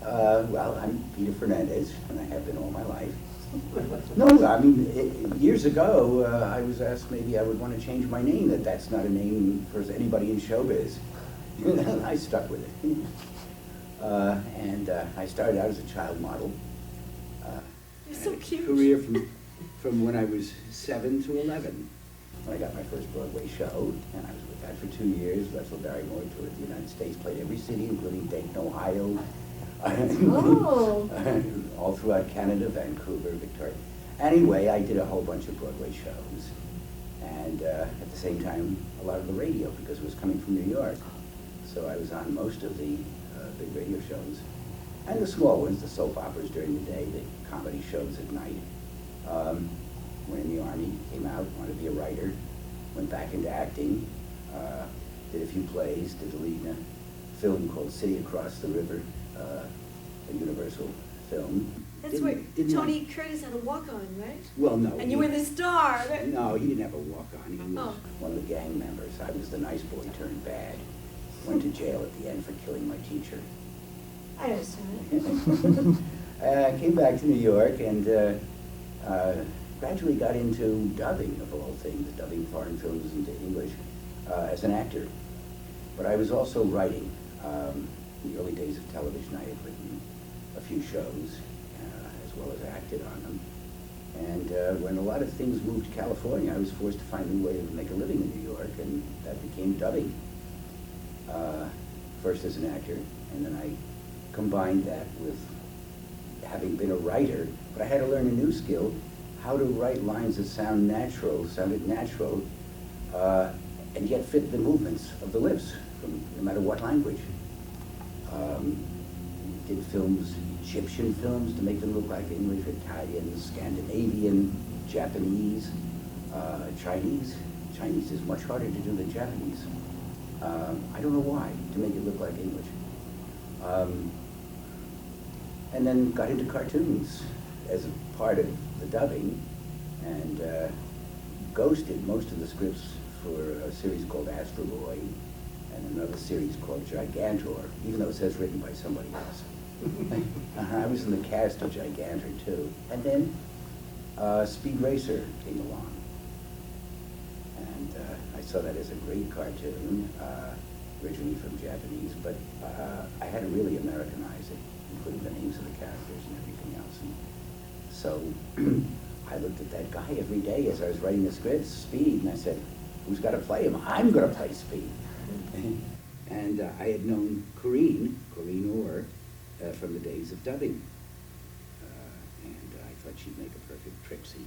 Well, I'm Peter Fernandez, and I have been all my life. No, I mean, years ago, I was asked maybe I would want to change my name, that's not a name for anybody in showbiz. I stuck with it. And I started out as a child model. You're so cute. Career from when I was 7 to 11. When I got my first Broadway show, and I was with that for 2 years, wrestled Barrymore, toured the United States, played every city, including Dayton, Ohio. Oh. All throughout Canada, Vancouver, Victoria. Anyway, I did a whole bunch of Broadway shows, and at the same time, a lot of the radio, because it was coming from New York. So I was on most of the big radio shows, and the small ones, the soap operas during the day, the comedy shows at night. Went in the Army, came out, wanted to be a writer, went back into acting, did a few plays, did the lead in a film called City Across the River, a Universal film. That's where Tony Curtis had a walk-on, right? Well, no. And you were the star. No, he didn't have a walk-on. He was Oh. one of the gang members. I was the nice boy turned bad. Went to jail at the end for killing my teacher. I understand. Came back to New York and gradually got into dubbing, of all things, dubbing foreign films into English as an actor. But I was also writing. In the early days of television, I had written a few shows, as well as acted on them. And when a lot of things moved to California, I was forced to find a new way to make a living in New York, and that became dubbing. First as an actor, and then I combined that with having been a writer, but I had to learn a new skill, how to write lines that sounded natural, and yet fit the movements of the lips, from no matter what language. Did films, Egyptian films, to make them look like English, Italian, Scandinavian, Japanese, Chinese. Chinese is much harder to do than Japanese. I don't know why, to make it look like English. And then got into cartoons as a part of the dubbing, and ghosted most of the scripts for a series called Astro Boy, and another series called Gigantor, even though it says written by somebody else. I was in the cast of Gigantor too. And then Speed Racer came along. And I saw that as a great cartoon, originally from Japanese, but I had to really Americanize it, including the names of the characters and everything else. And so I looked at that guy every day as I was writing the scripts, Speed, and I said, who's got to play him? I'm going to play Speed. And I had known Corinne Orr, from the days of dubbing. And I thought she'd make a perfect Trixie.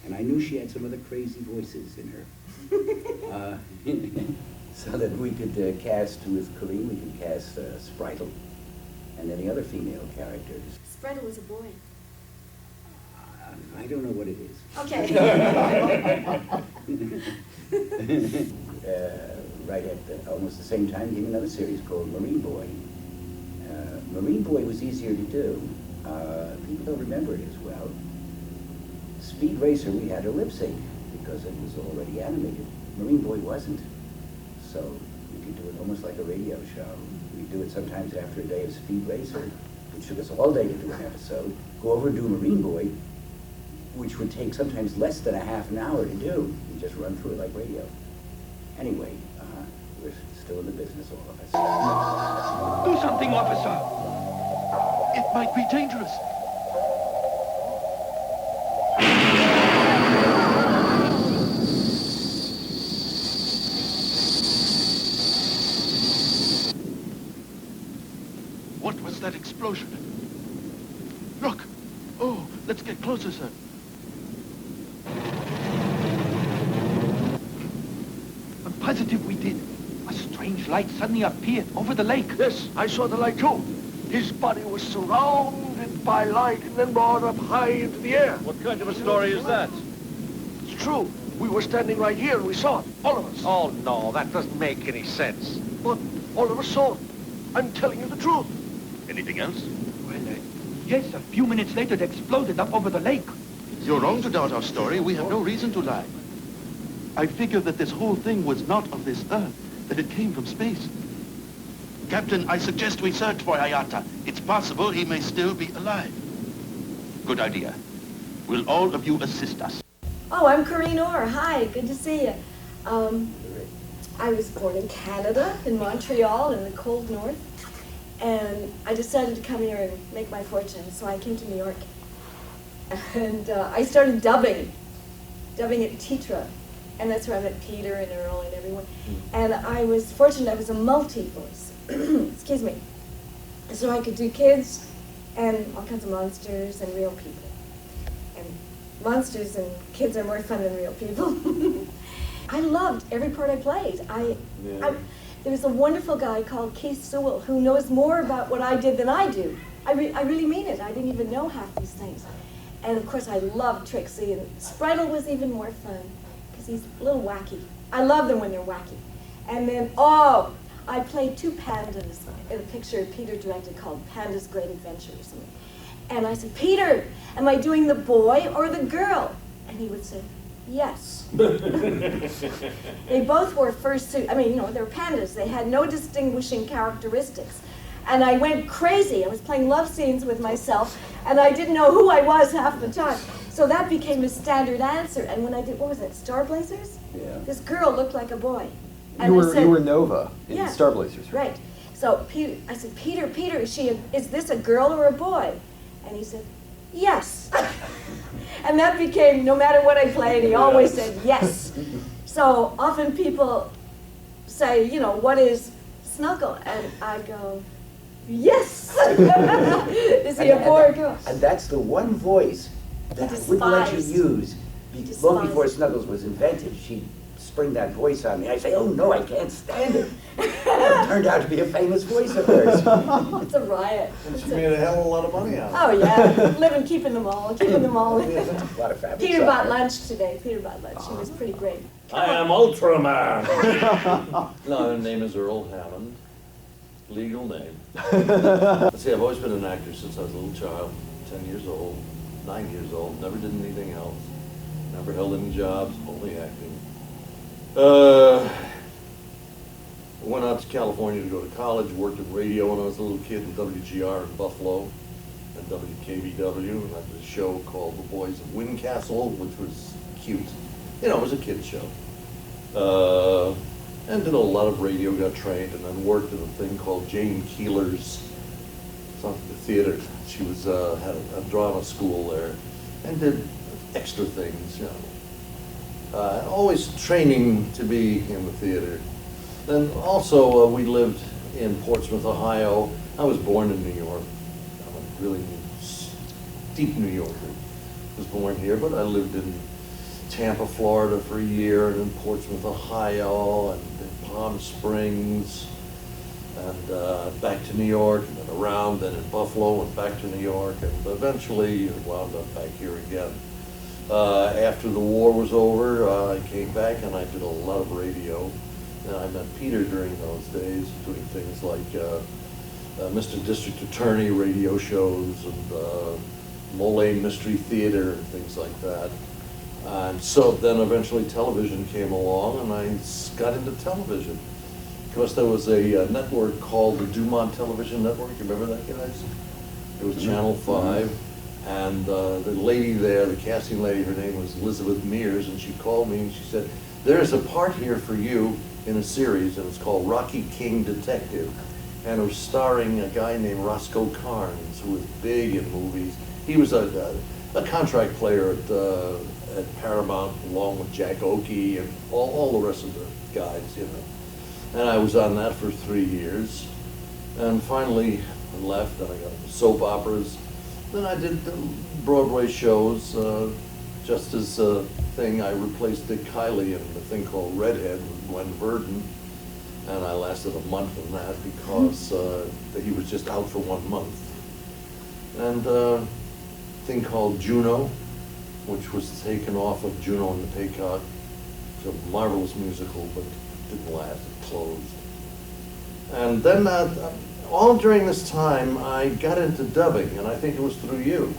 And I knew she had some of the crazy voices in her. So that we could cast with Corinne, we could cast Spritle and any other female characters. Spreader was a boy. I don't know what it is. Okay. Right at almost the same time, came another series called Marine Boy. Marine Boy was easier to do. People don't remember it as well. Speed Racer, we had to lip sync because it was already animated. Marine Boy wasn't. So we could do it almost like a radio show. We'd do it sometimes after a day of Speed Racer. It took us all day to do an episode. Go over and do Marine Boy, which would take sometimes less than a half an hour to do. You just run through it like radio. Anyway, we're still in the business, all of us. Do something, officer! It might be dangerous. What was that explosion? Look! Oh, let's get closer, sir. I'm positive we did. A strange light suddenly appeared over the lake. Yes, I saw the light too. His body was surrounded by light and then brought up high into the air. What kind of a story is that? It's true. We were standing right here and we saw it, all of us. Oh, no, that doesn't make any sense. But all of us saw it. I'm telling you the truth. Anything else? Well, yes, a few minutes later it exploded up over the lake. You're wrong to doubt our story. We have no reason to lie. I figure that this whole thing was not of this Earth, that it came from space. Captain, I suggest we search for Hayata. It's possible he may still be alive. Good idea. Will all of you assist us? Oh, I'm Corinne Orr. Hi, good to see you. I was born in Canada, in Montreal, in the cold north. And I decided to come here and make my fortune, so I came to New York. And I started dubbing at Tetra. And that's where I met Peter and Earl and everyone. And I was fortunate, I was a multi-voice. Excuse me. So I could do kids and all kinds of monsters and real people. And monsters and kids are more fun than real people. I loved every part I played. There was a wonderful guy called Keith Sewell who knows more about what I did than I do. I really mean it. I didn't even know half these things. And of course I loved Trixie, and Spritle was even more fun because he's a little wacky. I love them when they're wacky. And then, I played two pandas in a picture Peter directed called Panda's Great Adventure or something. And I said, Peter, am I doing the boy or the girl? And he would say, yes. They both wore fursuit. I mean, they were pandas. They had no distinguishing characteristics. And I went crazy. I was playing love scenes with myself, and I didn't know who I was half the time. So that became a standard answer. And when I did, what was it, Star Blazers? Yeah. This girl looked like a boy. And you were Nova in yeah, Star Blazers, right? So I said, Peter, is this a girl or a boy? And he said, yes. And that became, no matter what I played, he always said yes. So often people say, what is Snuggle? And I go, yes. Is he a boy or girl? And that's the one voice that I wouldn't let you use. Long before Snuggles was invented, she'd spring that voice on me. I say, oh no, I can't stand it. It turned out to be a famous voice of hers. It's a riot. She made a hell of a lot of money out of it. Oh yeah, living, keeping them all. A lot of fabulous Peter bought lunch today. Peter bought lunch. It was pretty great. I am Ultraman. No, my name is Earl Hammond. Legal name. See, I've always been an actor since I was a little child. 10 years old, 9 years old. Never did anything else. Never held any jobs, only acting. Went out to California to go to college, worked in radio when I was a little kid in WGR in Buffalo and WKBW, and I did a show called The Boys of Windcastle, which was cute. It was a kid's show. And did a lot of radio, got trained, and then worked in a thing called Jane Keeler's something theater. She was had a drama school there and did extra things, always training to be in the theater. Then also we lived in Portsmouth, Ohio. I was born in New York. I'm a really deep New Yorker. Was born here, but I lived in Tampa, Florida for a year, and in Portsmouth, Ohio, and in Palm Springs, and back to New York, and then around, then in Buffalo, and back to New York, and eventually wound up back here again. After the war was over, I came back and I did a lot of radio. And I met Peter during those days, doing things like Mr. District Attorney radio shows and Mole Mystery Theater and things like that. And so then eventually television came along and I got into television. Because there was a network called the Dumont Television Network. You remember that, guys? It was Channel 5. And the lady there, the casting lady, her name was Elizabeth Mears, and she called me and she said, there's a part here for you in a series, and it's called Rocky King Detective. And it was starring a guy named Roscoe Carnes, who was big in movies. He was a contract player at Paramount, along with Jack Oakey and all the rest of the guys, And I was on that for 3 years. And finally I left, and I got into soap operas. Then I did Broadway shows. Just as a thing, I replaced Dick Kiley in a thing called Redhead with Gwen Verdon. And I lasted a month in that because he was just out for 1 month. And a thing called Juno, which was taken off of Juno and the Peacock. It's a marvelous musical, but didn't last, it closed. And then all during this time, I got into dubbing, and I think it was through you.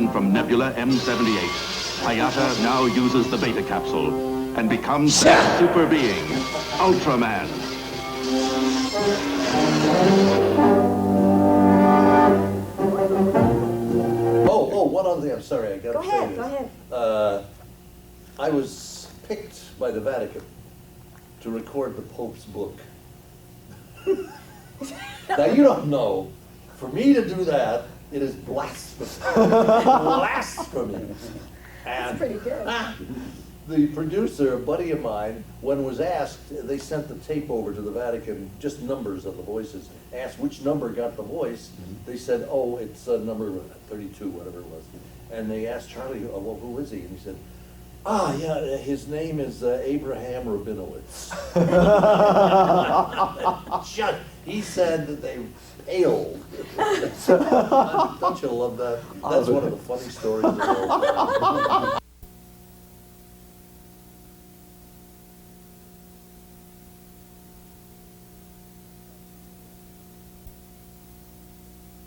Ultraman from Nebula M78, Hayata now uses the beta capsule and becomes a super being, Ultraman. Oh, one other thing, I'm sorry, I gotta Go say ahead, this. go ahead. I was picked by the Vatican to record the Pope's book. Now, you don't know, for me to do that, it is blasphemy. Blasphemy. That's pretty good. The producer, a buddy of mine, when was asked, they sent the tape over to the Vatican, just numbers of the voices, asked which number got the voice. They said, oh, it's number 32, whatever it was. And they asked Charlie, well, who is he? And he said, yeah, his name is Abraham Rabinowitz. He said that they paled. Don't you love that? That's one of the funny stories of all time.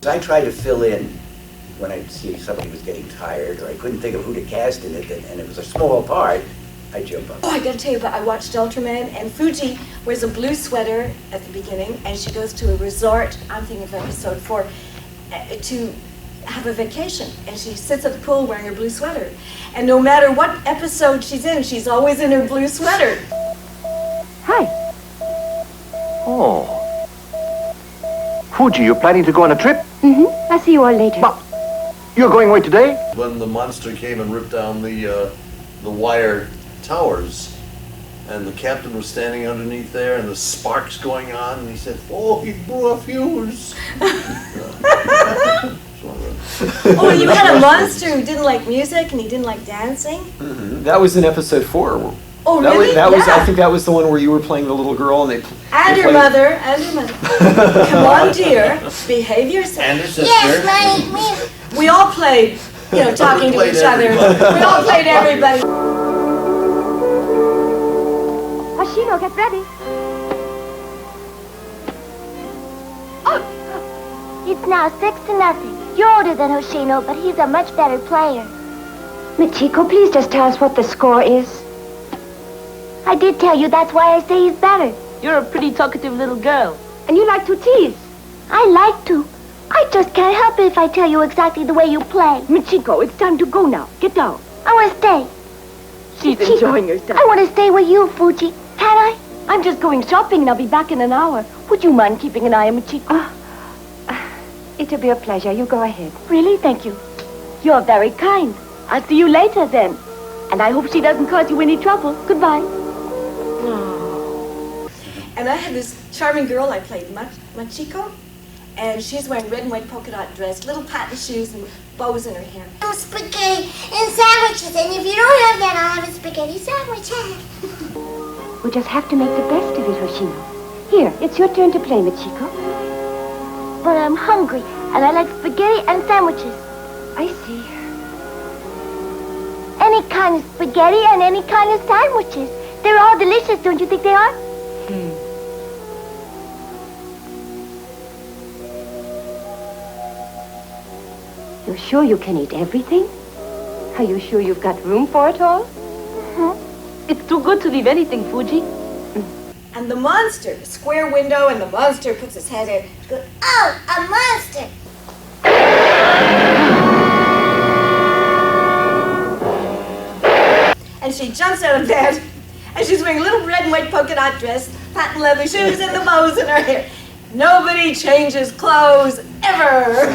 I tried to fill in when I see somebody was getting tired or I couldn't think of who to cast in it, and it was a small part, I'd jump up. Oh, I gotta tell you, but I watched Ultraman, and Fuji wears a blue sweater at the beginning, and she goes to a resort, I'm thinking of episode 4, to have a vacation, and she sits at the pool wearing her blue sweater. And no matter what episode she's in, she's always in her blue sweater. Hi. Oh. Fuji, you're planning to go on a trip? Mm-hmm. I'll see you all later. But you're going away today? When the monster came and ripped down the wire towers, and the captain was standing underneath there, and the sparks going on, and he said, "Oh, he blew a fuse." Oh, you had a monster who didn't like music and he didn't like dancing? Mm-hmm. That was in episode 4. Oh, that really? Was, that was, Yeah. I think that was the one where you were playing the little girl and they. And your mother, and your mother. Come on, dear, behave yourself. And her sister. Yes, Mommy, me. We all played, talking to played each other. everybody. We all played everybody. Hoshino, get ready. Oh, it's now 6-0. You're older than Hoshino, but he's a much better player. Michiko, please just tell us what the score is. I did tell you, that's why I say he's better. You're a pretty talkative little girl. And you like to tease. I like to. I just can't help it if I tell you exactly the way you play. Michiko, it's time to go now. Get down. I want to stay. She's Michiko, enjoying herself. I want to stay with you, Fuji. Can I? I'm just going shopping and I'll be back in an hour. Would you mind keeping an eye on Michiko? It'll be a pleasure. You go ahead. Really? Thank you. You're very kind. I'll see you later then. And I hope she doesn't cause you any trouble. Goodbye. And I had this charming girl I played, Machiko, and she's wearing red and white polka dot dress, little patent shoes and bows in her hair. Spaghetti and sandwiches, and if you don't have that, I'll have a spaghetti sandwich. We just have to make the best of it, Hoshino. Here, it's your turn to play, Michiko. But I'm hungry, and I like spaghetti and sandwiches. I see. Any kind of spaghetti and any kind of sandwiches. They're all delicious, don't you think they are? You're sure you can eat everything? Are you sure you've got room for it all? It's too good to leave anything, Fuji. And the monster, the square window, and the monster puts his head in. She goes, Oh, a monster! and she jumps out of bed, and she's wearing a little red and white polka dot dress, patent leather shoes, and the bows in her hair. Nobody changes clothes ever.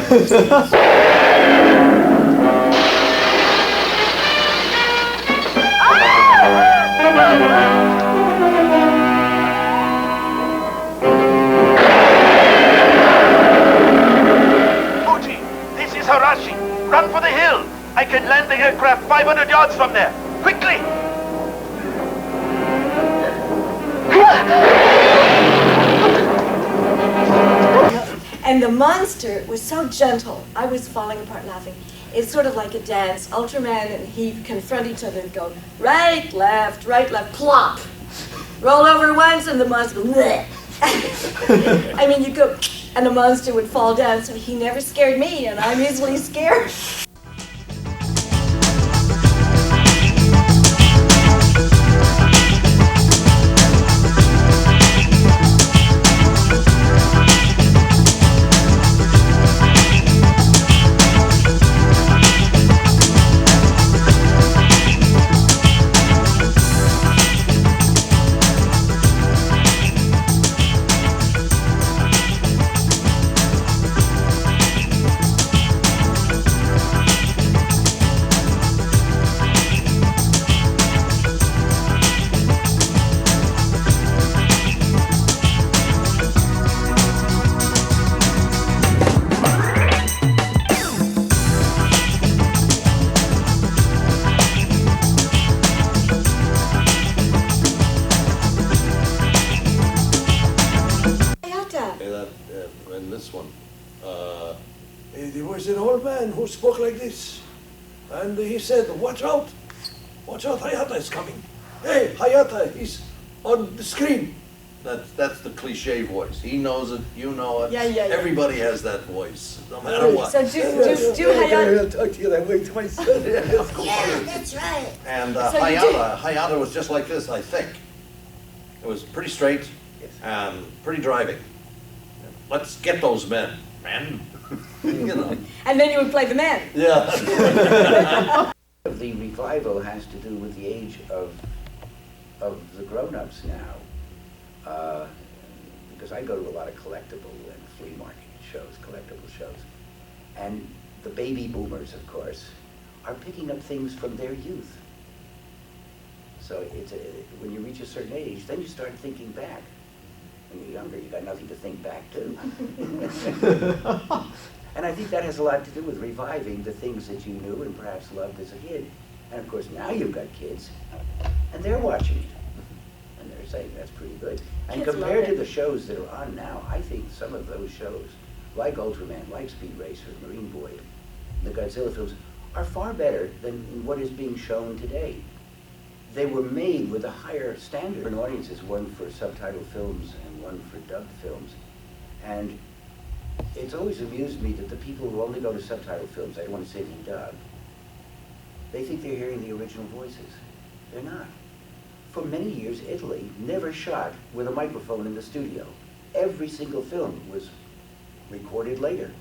Fuji, this is Harashi. Run for the hill. I can land the aircraft 500 yards from there. Quickly! And the monster was so gentle, I was falling apart laughing. It's sort of like a dance. Ultraman and he confront each other and go, right, left, plop. Roll over once and the monster, bleh. I mean, you go, and the monster would fall down, so he never scared me, and I'm easily scared. there was an old man who spoke like this. And he said, watch out, Hayata is coming. Hey, Hayata is on the screen. That's the cliche voice. He knows it, you know it. Yeah. Everybody has that voice, no matter what. So do Hayata. I'll talk to you that way to my son. Yeah, that's right. And So Hayata was just like this, I think. It was pretty straight and pretty driving. Let's get those men, man. You know. And then you would play the man. Yeah. The revival has to do with the age of the grown-ups now. Because I go to a lot of collectible and flea market shows, collectible shows. And the baby boomers, of course, are picking up things from their youth. So when you reach a certain age, then you start thinking back. When you're younger, you got nothing to think back to. And I think that has a lot to do with reviving the things that you knew and perhaps loved as a kid. And of course, now you've got kids, and they're watching it. And they're saying that's pretty good. And Kids compared love to it. the shows that are on now, I think some of those shows, like Ultraman, like Speed Racer, Marine Boy, the Godzilla films, are far better than what is being shown today. They were made with a higher standard. Different audiences, one for subtitled films and one for dubbed films. And it's always amused me that the people who only go to subtitled films, I don't want to say anything dubbed, they think they're hearing the original voices. They're not. For many years, Italy never shot with a microphone in the studio. Every single film was recorded later.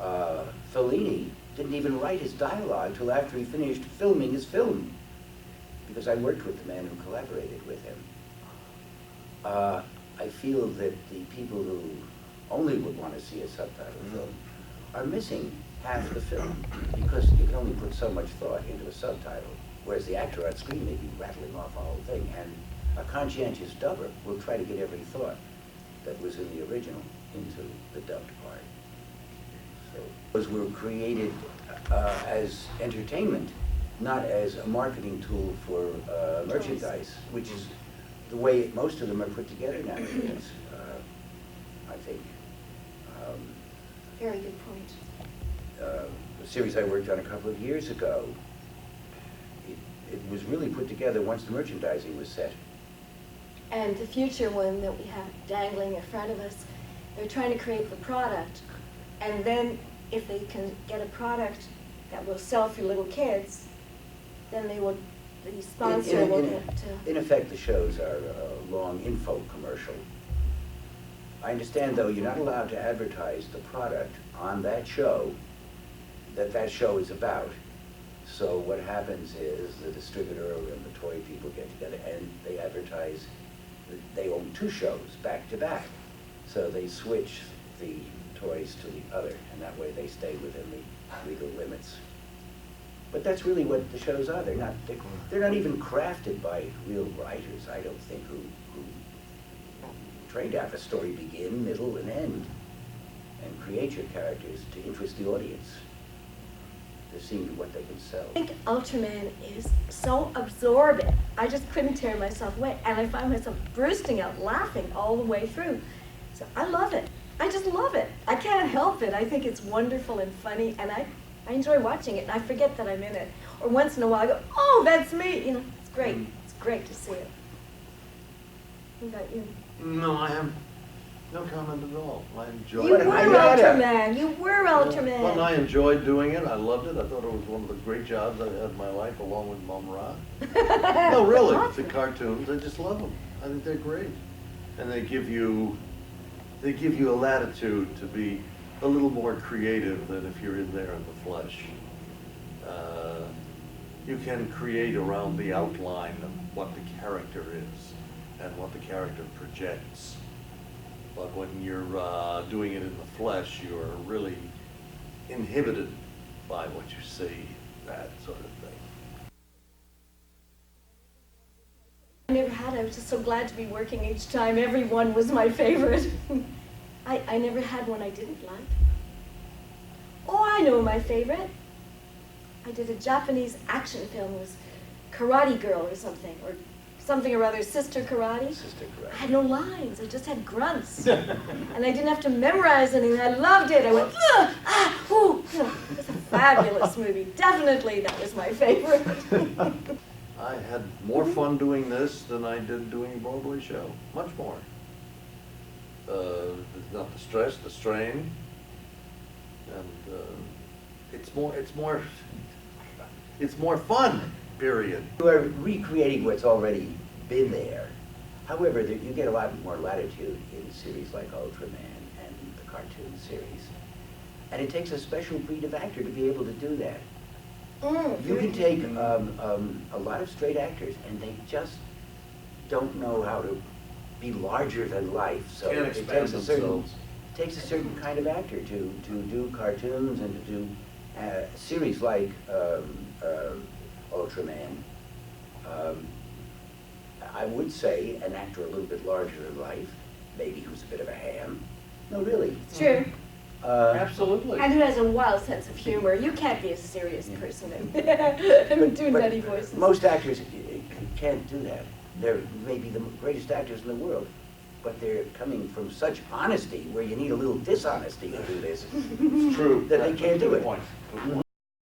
Fellini didn't even write his dialogue till after he finished filming his film, because I worked with the man who collaborated with him. I feel that the people who only would want to see a subtitled film are missing half the film, because you can only put so much thought into a subtitle, whereas the actor on screen may be rattling off a whole thing, and a conscientious dubber will try to get every thought that was in the original into the dubbed part. So those were created as entertainment, not as a marketing tool for merchandise, which is the way most of them are put together nowadays, I think. Very good point. The series I worked on a couple of years ago, it was really put together once the merchandising was set. And the future one that we have dangling in front of us, they're trying to create the product, and then if they can get a product that will sell for little kids, then the sponsor will get to... In effect, the shows are a long info commercial. I understand, though, you're not allowed to advertise the product on that show that show is about. So what happens is the distributor and the toy people get together and they advertise. They own two shows back to back. So they switch the toys to the other, and that way they stay within the legal limits. But that's really what the shows are. They're not even crafted by real writers, I don't think, who trained to have a story begin, middle, and end, and create your characters to interest the audience. They're seeing what they can sell. I think Ultraman is so absorbent. I just couldn't tear myself away, and I find myself bursting out laughing all the way through. So I love it. I just love it. I can't help it. I think it's wonderful and funny, and I enjoy watching it, and I forget that I'm in it. Or once in a while I go, oh, that's me. You know, it's great. It's great to see it. What about you? No, I have no comment at all. I enjoyed You it. were Ultraman. You were Ultraman. Well, I enjoyed doing it. I loved it. I thought it was one of the great jobs I've had in my life, along with Mum Ra. No, really, the cartoons, I just love them. I think they're great, and they give you a latitude to be a little more creative than if you're in there in the flesh. You can create around the outline of what the character is and what the character projects. But when you're doing it in the flesh, you're really inhibited by what you see, that sort of thing. I never had. I was just so glad to be working each time. Every one was my favorite. I never had one I didn't like. Oh, I know my favorite. I did a Japanese action film. It was Karate Girl or something or other, Sister Karate. Sister Karate. I had no lines. I just had grunts. And I didn't have to memorize anything. I loved it. I went, ah, ooh, It's a fabulous movie. Definitely that was my favorite. I had more fun doing this than I did doing a Broadway show, much more. Not the stress, the strain, and it's more fun, period. You are recreating what's already been there. However, you get a lot more latitude in series like Ultraman and the cartoon series. And it takes a special breed of actor to be able to do that. You can take a lot of straight actors and they just don't know how to be larger than life. So Can't it expand takes a certain kind of actor to do cartoons and to do series like Ultraman. I would say an actor a little bit larger than life, maybe who's a bit of a ham. No, really. It's true. Absolutely. And who has a wild sense of humor. You can't be a serious person and doing nutty voices. Most actors can't do that. They're maybe the greatest actors in the world, but they're coming from such honesty where you need a little dishonesty to do this. It's true. That they can't do it. Good point.